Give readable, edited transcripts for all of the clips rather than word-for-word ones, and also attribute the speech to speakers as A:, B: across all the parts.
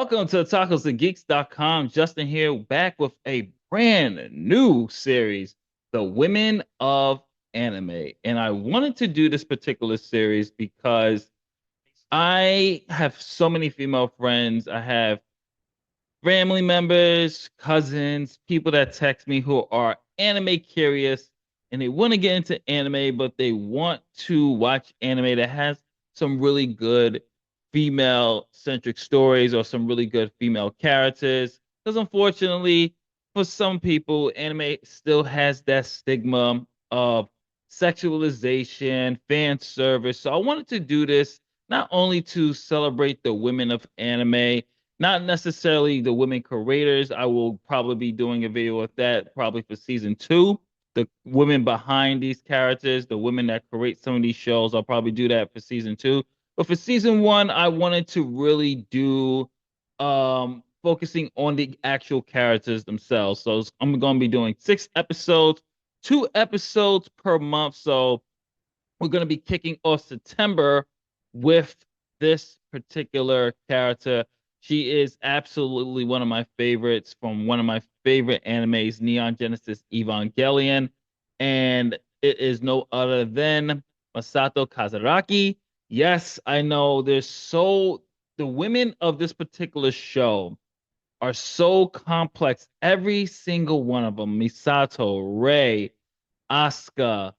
A: Welcome to Otakus and Geeks.com. Justin here, back with a brand new series, The Women of Anime. And I wanted to do this particular series because I have so many female friends. I have family members, cousins, people that text me who are anime curious and they want to get into anime, but they want to watch anime that has some really good female centric stories or some really good female characters. Because unfortunately, for some people, anime still has that stigma of sexualization, fan service. So I wanted to do this not only to celebrate the women of anime, not necessarily the women creators. I will probably be doing a video with that probably for season two. The women behind these characters, the women that create some of these shows, I'll probably do that for season two. But for season one, I wanted to really do focusing on the actual characters themselves. So I'm gonna be doing 6 episodes, 2 episodes per month. So we're gonna be kicking off September with this particular character. She is absolutely one of my favorites from one of my favorite animes, Neon Genesis Evangelion. And it is no other than Misato Katsuragi. Yes, I know the women of this particular show are so complex. Every single one of them, Misato, Rei, Asuka,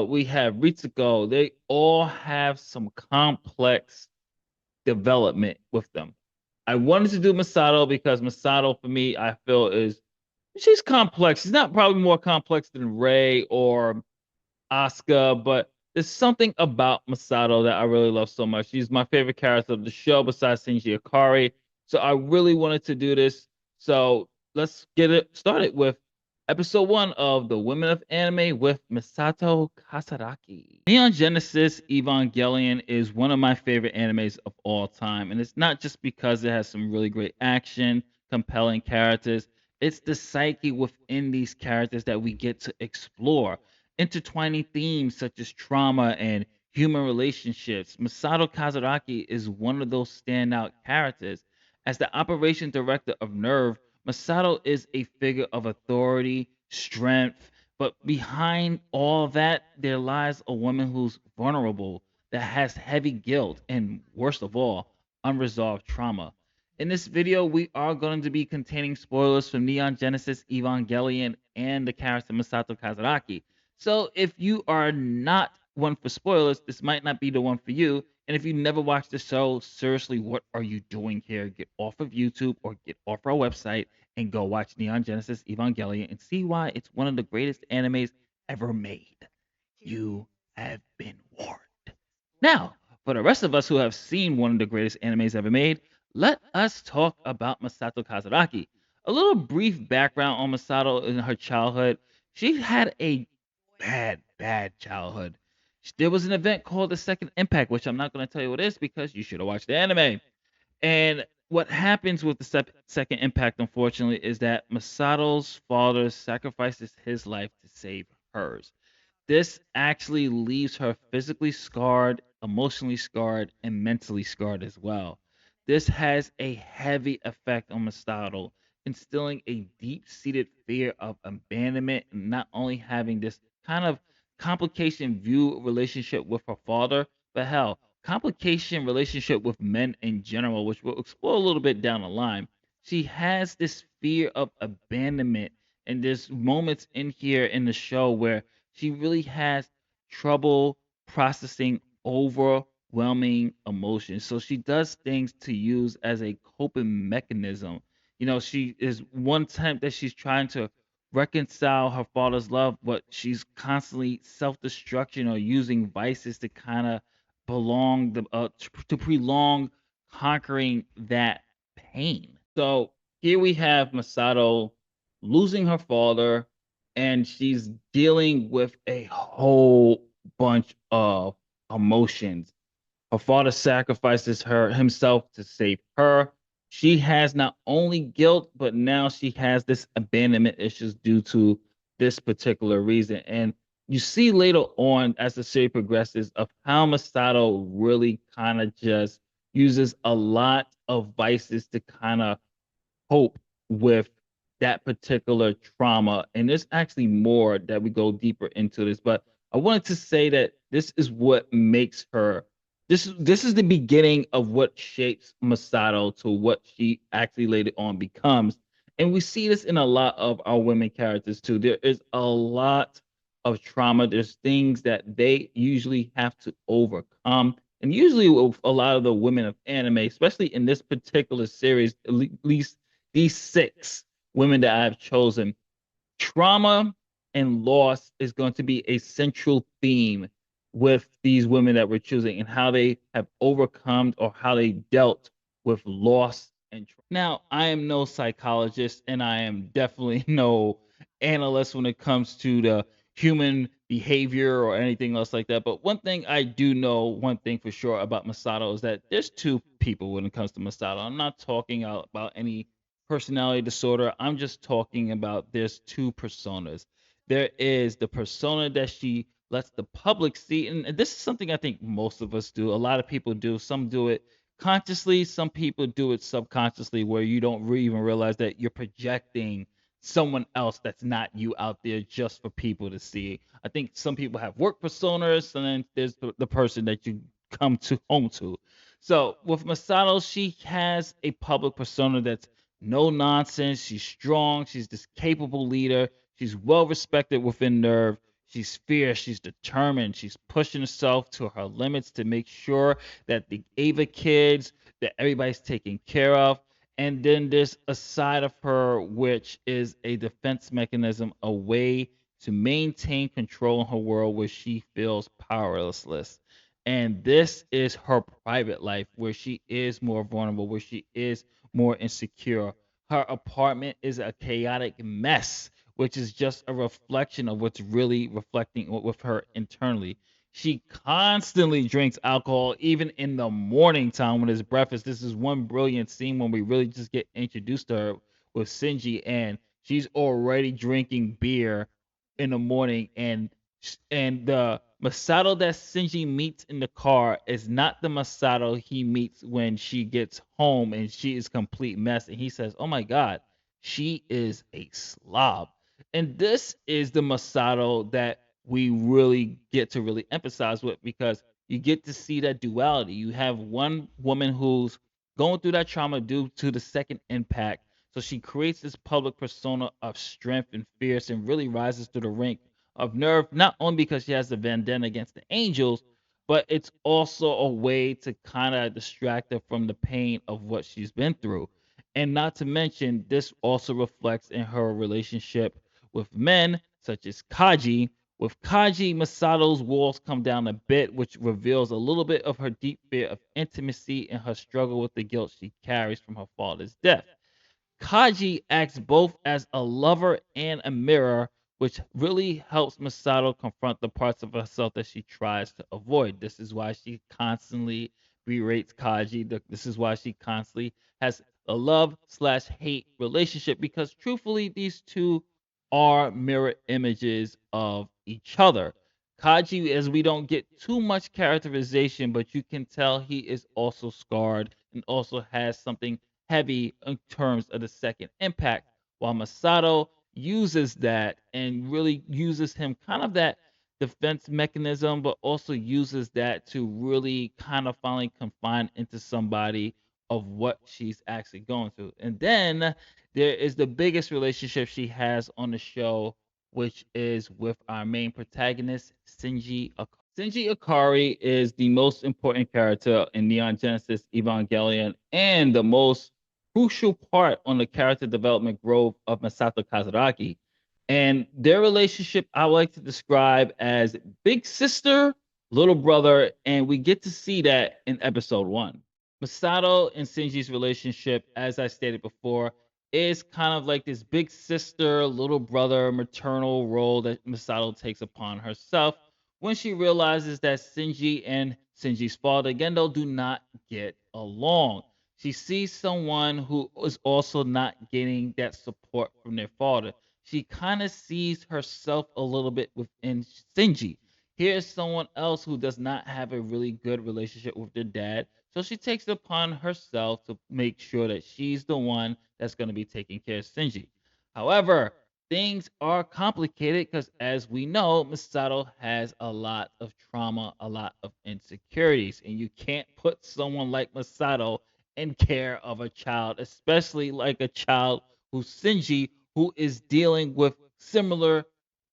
A: we have Ritsuko. They all have some complex development with them. I wanted to do Masato because Masato, for me, I feel she's complex. She's not probably more complex than Rei or Asuka, but there's something about Masato that I really love so much. She's my favorite character of the show besides Shinji Ikari. So I really wanted to do this. So let's get it started with episode one of The Women of Anime with Misato Katsuragi. Neon Genesis Evangelion is one of my favorite animes of all time. And it's not just because it has some really great action, compelling characters. It's the psyche within these characters that we get to explore, intertwining themes such as trauma and human relationships. Misato Katsuragi is one of those standout characters. As the operation director of NERV, Misato is a figure of authority, strength, but behind all that, there lies a woman who's vulnerable, that has heavy guilt, and worst of all, unresolved trauma. In this video, we are going to be containing spoilers from Neon Genesis Evangelion and the character Misato Katsuragi. So if you are not one for spoilers, this might not be the one for you. And if you never watched the show, seriously, what are you doing here? Get off of YouTube or get off our website and go watch Neon Genesis Evangelion and see why it's one of the greatest animes ever made. You have been warned. Now, for the rest of us who have seen one of the greatest animes ever made, let us talk about Masato Katsuragi. A little brief background on Masato in her childhood. She had a bad childhood. There was an event called the Second Impact, which I'm not going to tell you what it is because you should have watched the anime. And what happens with the Second Impact, unfortunately, is that Masato's father sacrifices his life to save hers. This actually leaves her physically scarred, emotionally scarred, and mentally scarred as well. This has a heavy effect on Masato, instilling a deep seated fear of abandonment and not only having this kind of complication view relationship with her father, but hell, complication relationship with men in general, which we'll explore a little bit down the line. She has this fear of abandonment, and there's moments in here in the show where she really has trouble processing overwhelming emotions. So she does things to use as a coping mechanism. She is one time that she's trying to reconcile her father's love, but she's constantly self-destruction or using vices to kind of to prolong conquering that pain. So here we have Masato losing her father, and she's dealing with a whole bunch of emotions. Her father sacrifices himself to save her. She has not only guilt, but now she has this abandonment issues due to this particular reason. And you see later on as the series progresses of how Masato really kind of just, uses a lot of vices to kind of cope with that particular trauma. And there's actually more that we go deeper into this, but I wanted to say that this is what makes her this is the beginning of what shapes Masato to what she actually later on becomes. And we see this in a lot of our women characters too. There is a lot of trauma. There's things that they usually have to overcome. And usually with a lot of the women of anime, especially in this particular series, at least these six women that I've chosen, trauma and loss is going to be a central theme with these women that we're choosing and how they have overcome or how they dealt with loss and trauma. Now, I am no psychologist and I am definitely no analyst when it comes to the human behavior or anything else like that. But one thing I do know, one thing for sure about Masato is that there's two people when it comes to Masato. I'm not talking about any personality disorder. I'm just talking about there's two personas. There is the persona that she lets the public see, and this is something I think most of us do. A lot of people do. Some do it consciously, some people do it subconsciously, where you don't really even realize that you're projecting someone else that's not you out there just for people to see. I think some people have work personas, and then there's the person that you come to home to. So with Masato, she has a public persona that's no nonsense. She's strong. She's this capable leader. She's well respected within NERV. She's fierce. She's determined. She's pushing herself to her limits to make sure that the Ava kids, that everybody's taken care of. And then there's a side of her which is a defense mechanism, a way to maintain control in her world where she feels powerless. And this is her private life where she is more vulnerable, where she is more insecure. Her apartment is a chaotic mess, which is just a reflection of what's really reflecting with her internally. She constantly drinks alcohol, even in the morning time when it's breakfast. This is one brilliant scene when we really just get introduced to her with Shinji, and she's already drinking beer in the morning. And the Masato that Shinji meets in the car is not the Masato he meets when she gets home and she is complete mess. And he says, "Oh my God, she is a slob." And this is the Masato that we really get to really emphasize with, because you get to see that duality. You have one woman who's going through that trauma due to the second impact. So she creates this public persona of strength and fierce and really rises to the rank of NERV, not only because she has the vendetta against the angels, but it's also a way to kind of distract her from the pain of what she's been through. And not to mention, this also reflects in her relationship with men, such as Kaji. With Kaji, Masato's walls come down a bit, which reveals a little bit of her deep fear of intimacy and her struggle with the guilt she carries from her father's death. Kaji acts both as a lover and a mirror, which really helps Masato confront the parts of herself that she tries to avoid. This is why she constantly berates Kaji. This is why she constantly has a love slash hate relationship, because truthfully, these two are mirror images of each other. Kaji, as we don't get too much characterization, but you can tell he is also scarred and also has something heavy in terms of the second impact, while Masato uses that and really uses him kind of that defense mechanism, but also uses that to really kind of finally confine into somebody of what she's actually going through. And then there is the biggest relationship she has on the show, which is with our main protagonist, Shinji Ikari. Shinji Ikari is the most important character in Neon Genesis Evangelion and the most crucial part on the character development growth of Misato Katsuragi. And their relationship I would like to describe as big sister, little brother, and we get to see that in episode 1. Misato and Shinji's relationship, as I stated before, is kind of like this big sister, little brother, maternal role that Misato takes upon herself when she realizes that Shinji and Shinji's father, Gendo, do not get along. She sees someone who is also not getting that support from their father. She kind of sees herself a little bit within Shinji. Here's someone else who does not have a really good relationship with their dad. So she takes it upon herself to make sure that she's the one that's going to be taking care of Shinji. However, things are complicated because, as we know, Misato has a lot of trauma, a lot of insecurities, and you can't put someone like Misato in care of a child, especially like a child who's Shinji, who is dealing with similar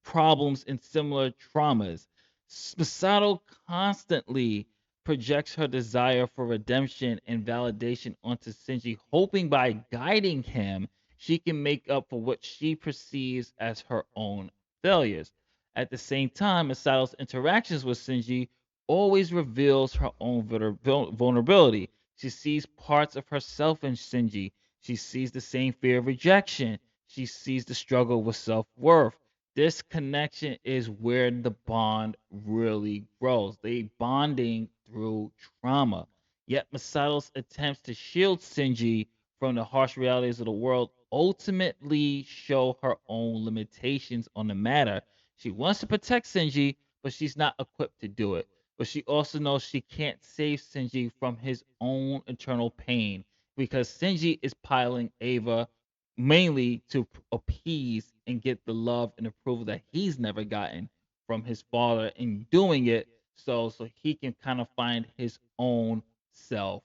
A: problems and similar traumas. Misato constantly projects her desire for redemption and validation onto Shinji, hoping by guiding him she can make up for what she perceives as her own failures. At the same time, Misato's interactions with Shinji always reveals her own vulnerability. She sees parts of herself in Shinji. She sees the same fear of rejection. She sees the struggle with self worth. This connection is where the bond really grows. They bonding through trauma. Yet Misato's attempts to shield Shinji from the harsh realities of the world ultimately show her own limitations on the matter. She wants to protect Shinji, but she's not equipped to do it. But she also knows she can't save Shinji from his own internal pain because Shinji is piling Ava mainly to appease and get the love and approval that he's never gotten from his father, in doing it so he can kind of find his own self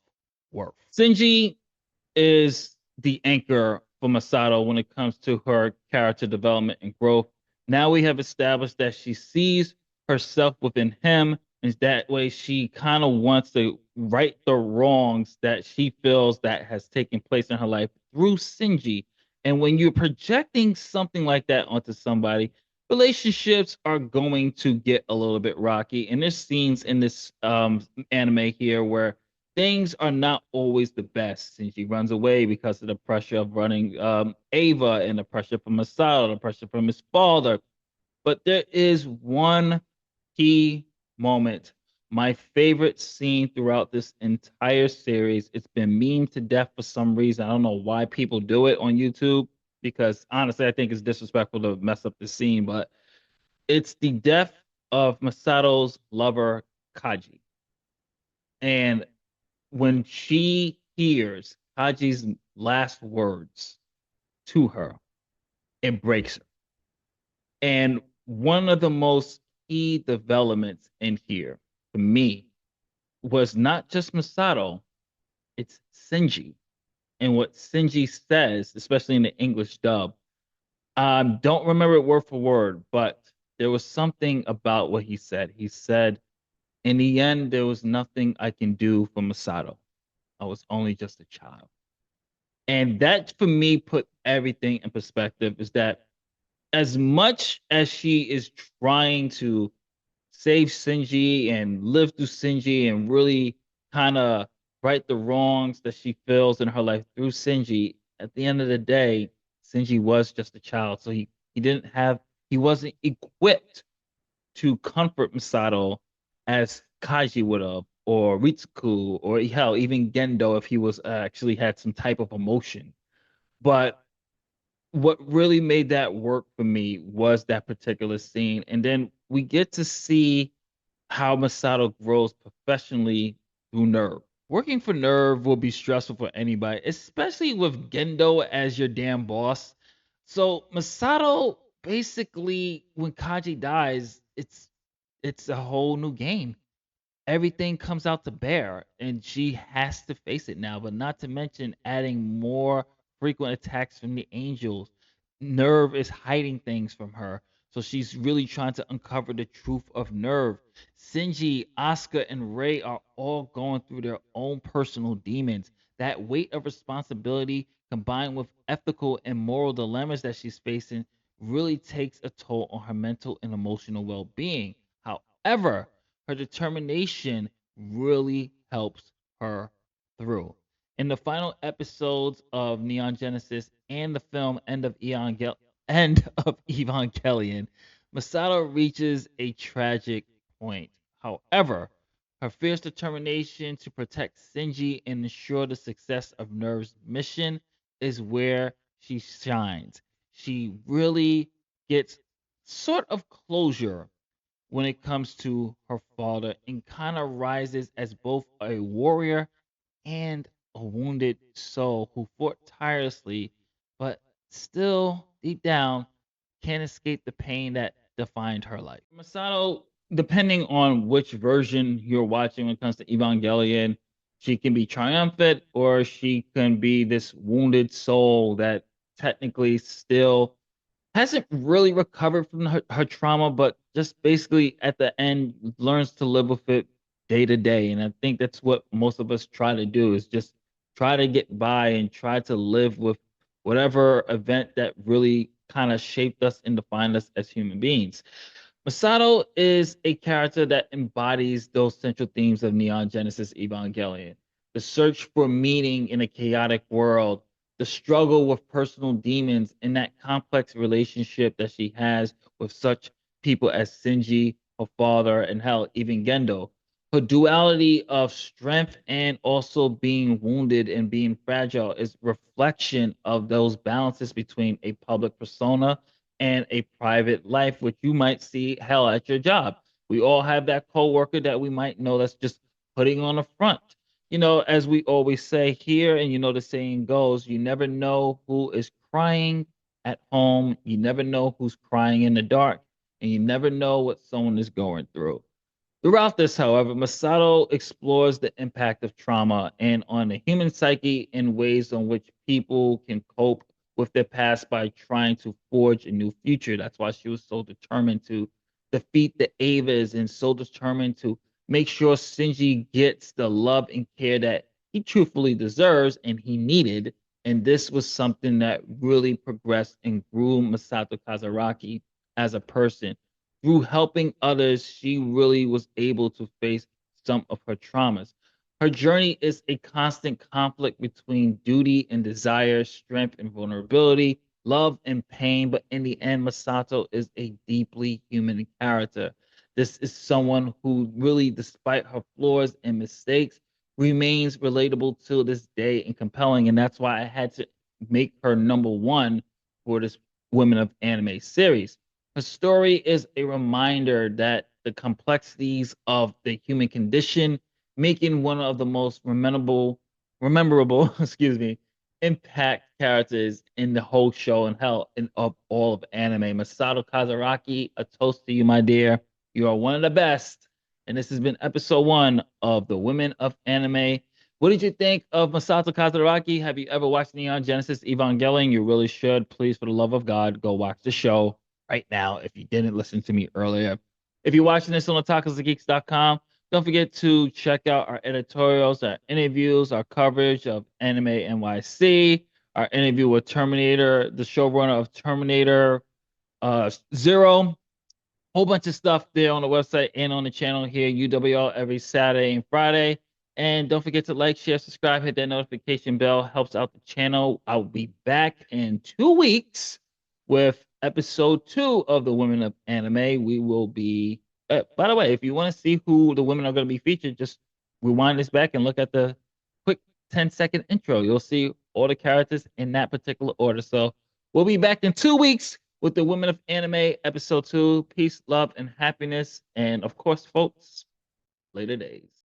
A: worth. Shinji is the anchor for Masato when it comes to her character development and growth. Now we have established that she sees herself within him, and that way she kind of wants to right the wrongs that she feels that has taken place in her life through Shinji. And when you're projecting something like that onto somebody, relationships are going to get a little bit rocky. And there's scenes in this anime here where things are not always the best, since she runs away because of the pressure of running Ava and the pressure from Masato, the pressure from his father. But there is one key moment, my favorite scene throughout this entire series. It's been memed to death for some reason. I don't know why people do it on YouTube, because honestly, I think it's disrespectful to mess up the scene, but it's the death of Masato's lover, Kaji. And when she hears Haji's last words to her, it breaks her. And one of the most key developments in here for me was not just Masato, it's Shinji. And what Shinji says, especially in the English dub, don't remember it word for word, but there was something about what he said. He said, in the end, there was nothing I can do for Masato. I was only just a child. And that for me put everything in perspective, is that as much as she is trying to save Shinji and live through Shinji and really kind of right the wrongs that she feels in her life through Shinji, at the end of the day, Shinji was just a child. So he didn't have he wasn't equipped to comfort Misato as Kaji would have, or Ritsuku, or hell, even Gendo if he was actually had some type of emotion. But what really made that work for me was that particular scene. And then we get to see how Masato grows professionally through NERV. Working for NERV will be stressful for anybody, especially with Gendo as your damn boss. So Masato basically, when Kaji dies, it's a whole new game. Everything comes out to bear, and she has to face it now. But not to mention adding more frequent attacks from the angels. NERV is hiding things from her, so she's really trying to uncover the truth of NERV. Shinji, Asuka, and Rei are all going through their own personal demons. That weight of responsibility, combined with ethical and moral dilemmas that she's facing, really takes a toll on her mental and emotional well-being. However, her determination really helps her through. In the final episodes of Neon Genesis and the film End of Evangelion, Masato reaches a tragic point. However, her fierce determination to protect Shinji and ensure the success of NERV's mission is where she shines. She really gets sort of closure when it comes to her father and kind of rises as both a warrior and a wounded soul who fought tirelessly, but still deep down can't escape the pain that defined her life. Masato, depending on which version you're watching when it comes to Evangelion, she can be triumphant or she can be this wounded soul that technically still hasn't really recovered from her trauma, but just basically at the end learns to live with it day to day. And I think that's what most of us try to do is just try to get by and try to live with whatever event that really kind of shaped us and defined us as human beings. Misato is a character that embodies those central themes of Neon Genesis Evangelion. The search for meaning in a chaotic world, the struggle with personal demons, and that complex relationship that she has with such people as Shinji, her father, and hell, even Gendo. Her duality of strength and also being wounded and being fragile is reflection of those balances between a public persona and a private life, which you might see hell at your job. We all have that coworker that we might know that's just putting on a front. As we always say here, and the saying goes, you never know who is crying at home, you never know who's crying in the dark, and you never know what someone is going through. Throughout this, however, Masato explores the impact of trauma and on the human psyche in ways on which people can cope with their past by trying to forge a new future. That's why she was so determined to defeat the Avas and so determined to make sure Shinji gets the love and care that he truthfully deserves and he needed. And this was something that really progressed and grew Misato Kazaraki as a person. Through helping others, she really was able to face some of her traumas. Her journey is a constant conflict between duty and desire, strength and vulnerability, love and pain. But in the end, Masato is a deeply human character. This is someone who really, despite her flaws and mistakes, remains relatable to this day and compelling. And that's why I had to make her number one for this Women of Anime series. Her story is a reminder that the complexities of the human condition, making one of the most rememberable, excuse me, impact characters in the whole show and hell in of all of anime. Masato Kazaraki, a toast to you, my dear. You are one of the best. And this has been episode one of the Women of Anime. What did you think of Masato Kazaraki? Have you ever watched Neon Genesis Evangelion? You really should. Please, for the love of God, go watch the show right now if you didn't listen to me earlier. If you're watching this on otakusgeeks.com, don't forget to check out our editorials, our interviews, our coverage of Anime NYC, our interview with Terminator, the showrunner of Terminator Zero. Whole bunch of stuff there on the website and on the channel here, UWL, every Saturday and Friday. And don't forget to like, share, subscribe, hit that notification bell. Helps out the channel. I'll be back in 2 weeks with episode 2 of the Women of Anime. We will be, by the way, if you want to see who the women are going to be featured, just rewind this back and look at the quick 10-second intro. You'll see all the characters in that particular order. So we'll be back in 2 weeks with the Women of Anime episode 2. Peace, love, and happiness. And of course, folks, later days.